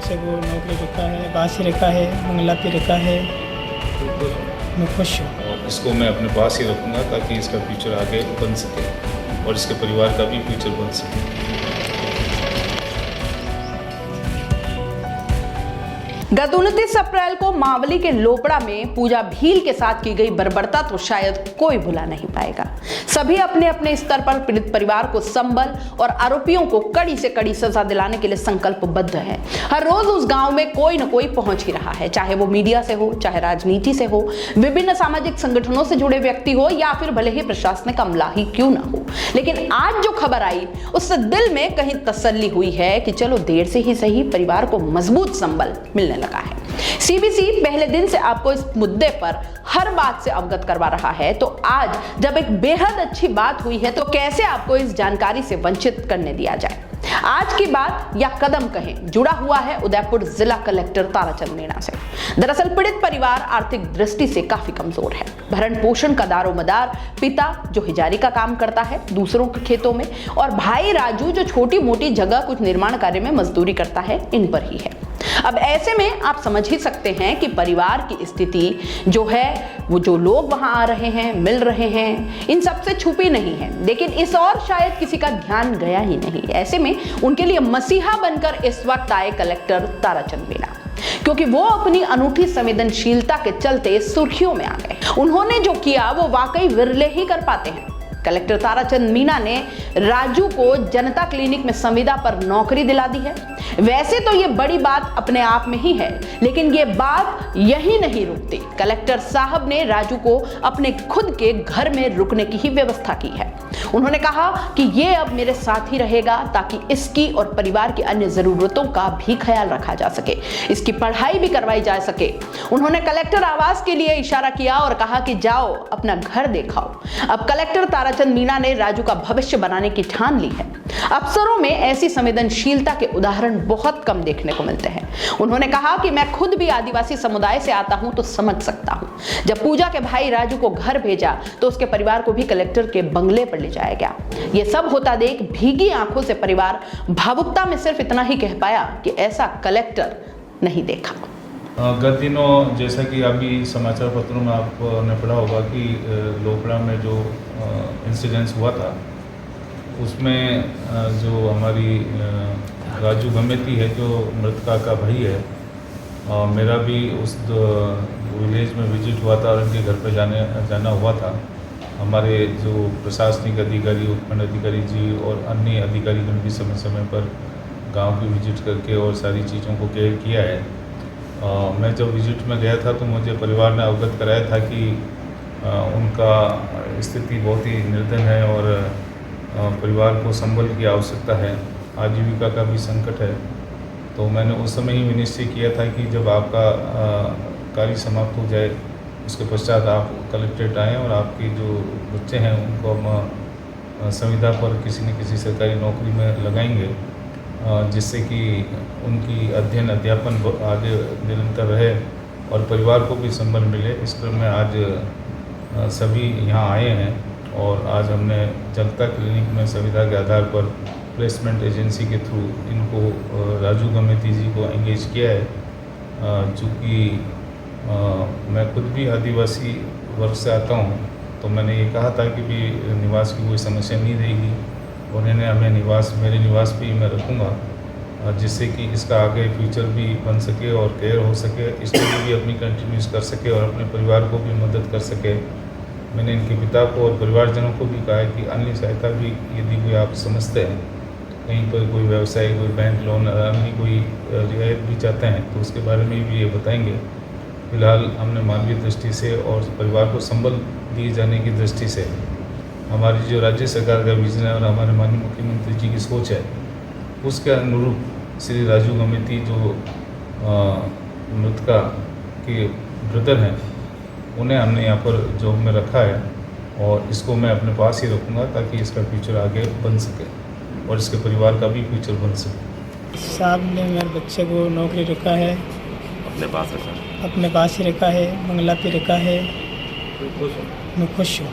बच्चे को नौकरी रखा है, पास ही रखा है, बंगला पे रखा है। मैं खुश हूँ और इसको मैं अपने पास ही रखूँगा ताकि इसका फ्यूचर आगे बन सके और इसके परिवार का भी फ्यूचर बन सके। गत 29 अप्रैल को मावली के लोपड़ा में पूजा भील के साथ की गई बर्बरता तो शायद कोई भुला नहीं पाएगा। सभी अपने अपने स्तर पर पीड़ित परिवार को संबल और आरोपियों को कड़ी से कड़ी सजा दिलाने के लिए संकल्पबद्ध है। हर रोज उस गांव में कोई न कोई पहुंच ही रहा है, चाहे वो मीडिया से हो, चाहे राजनीति से हो, विभिन्न सामाजिक संगठनों से जुड़े व्यक्ति हो या फिर भले ही प्रशासनिक अमला ही क्यों ना हो। लेकिन आज जो खबर आई उससे दिल में कहीं तसल्ली हुई है कि चलो देर से ही सही परिवार को मजबूत संबल मिलने लगा है। सीबीसी पहले दिन से आपको इस मुद्दे पर हर बात से अवगत करवा रहा है, तो आज जब एक बेहद अच्छी बात हुई है तो कैसे आपको इस जानकारी से वंचित करने दिया जाए। आज की बात या कदम कहें जुड़ा हुआ है उदयपुर जिला कलेक्टर ताराचंद मीणा से। दरअसल पीड़ित परिवार आर्थिक दृष्टि से काफी कमजोर है। भरण पोषण का दारोमदार पिता जो हिजारी का काम करता है दूसरों के खेतों में, और भाई राजू जो छोटी मोटी जगह कुछ निर्माण कार्य में मजदूरी करता है, इन पर ही है। अब ऐसे में आप समझ ही सकते हैं कि परिवार की स्थिति जो है वो जो लोग वहां आ रहे हैं, मिल रहे हैं, इन सबसे छुपी नहीं है। लेकिन इस और शायद किसी का ध्यान गया ही नहीं। ऐसे में उनके लिए मसीहा बनकर इस वक्त आए कलेक्टर ताराचंद मीणा, क्योंकि वो अपनी अनूठी संवेदनशीलता के चलते सुर्खियों में आ गए। उन्होंने जो किया वो वाकई विरले ही कर पाते हैं। कलेक्टर ताराचंद मीणा ने राजू को जनता क्लिनिक में संविदा पर नौकरी दिला दी है। वैसे तो ये बड़ी बात अपने आप में ही है, लेकिन ये बात यही नहीं रुकती। कलेक्टर साहब ने राजू को अपने खुद के घर में रुकने की ही व्यवस्था की है। उन्होंने कहा कि ये अब मेरे साथ ही रहेगा ताकि इसकी और परिवार की अन्य जरूरतों का भी ख्याल रखा जा सके, इसकी पढ़ाई भी करवाई जा सके। उन्होंने कलेक्टर आवास के लिए इशारा किया और कहा कि जाओ अपना घर दिखाओ। अब कलेक्टर ताराचंद मीणा ने राजू का भविष्य बनाने की ठान ली है। अफसरों में ऐसी संवेदनशीलता के उदाहरण बहुत कम देखने को मिलते हैं। उन्होंने कहा कि मैं खुद भी आदिवासी समुदाय से आता हूं तो समझ सकता हूं। जब पूजा के भाई राजू को घर भेजा तो उसके परिवार को भी कलेक्टर के बंगले पर ले जाया गया। यह सब होता देख भीगी आंखों से परिवार भावुकता में सिर्फ इतना ही कह पाया कि ऐसा कलेक्टर नहीं देखा। गत दिनों जैसा कि अभी समाचार पत्रों में आपने पढ़ा होगा कि लोपड़ा में जो इंसिडेंस हुआ था उसमें जो हमारी राजू गमेती है जो मृतका का भाई है, मेरा भी उस विलेज में विजिट हुआ था और उनके घर पे जाना हुआ था। हमारे जो प्रशासनिक अधिकारी, उत्पन्न अधिकारी जी और अन्य अधिकारी ने भी समय समय पर गांव की विजिट करके और सारी चीज़ों को केयर किया है। मैं जब विजिट में गया था तो मुझे परिवार ने अवगत कराया था कि उनका स्थिति बहुत ही निर्धन है और परिवार को संबल की आवश्यकता है, आजीविका का भी संकट है। तो मैंने उस समय ही निश्चय किया था कि जब आपका कार्य समाप्त हो जाए उसके पश्चात आप कलेक्ट्रेट आएँ और आपके जो बच्चे हैं उनको हम संविदा पर किसी न किसी सरकारी नौकरी में लगाएंगे, जिससे कि उनकी अध्ययन अध्यापन आगे निरंतर रहे और परिवार को भी संबल मिले। इस क्रम में आज सभी यहाँ आए हैं और आज हमने जनता क्लिनिक में संविदा के आधार पर प्लेसमेंट एजेंसी के थ्रू इनको राजू गमेती जी को एंगेज किया है। चूँकि मैं खुद भी आदिवासी वर्ग से आता हूँ तो मैंने ये कहा था कि भी निवास की कोई समस्या नहीं रहेगी। उन्होंने हमें मेरे निवास पे ही मैं रखूँगा, जिससे कि इसका आगे फ्यूचर भी बन सके और केयर हो सके, स्टडी भी अपनी कंटिन्यूस कर सके और अपने परिवार को भी मदद कर सके। मैंने इनके पिता को और परिवारजनों को भी कहा है कि अन्य सहायता भी यदि कोई आप समझते हैं, कहीं पर कोई व्यवसाय, कोई बैंक लोन, अन्य कोई रियायत भी चाहते हैं तो उसके बारे में भी ये बताएंगे। फिलहाल हमने मानवीय दृष्टि से और परिवार को संबल दिए जाने की दृष्टि से हमारी जो राज्य सरकार का विजन है और हमारे माननीय मुख्यमंत्री जी की सोच है उसके अनुरूप श्री राजू गमेती जो मृतका के ब्रदर हैं उन्हें हमने यहाँ पर जॉब में रखा है और इसको मैं अपने पास ही रखूँगा ताकि इसका फ्यूचर आगे बन सके और इसके परिवार का भी फ्यूचर बन सके। साहब ने मेरे बच्चे को नौकरी रखा है, अपने पास ही रखा है, बंगला पे रखा है। मैं खुश हूँ।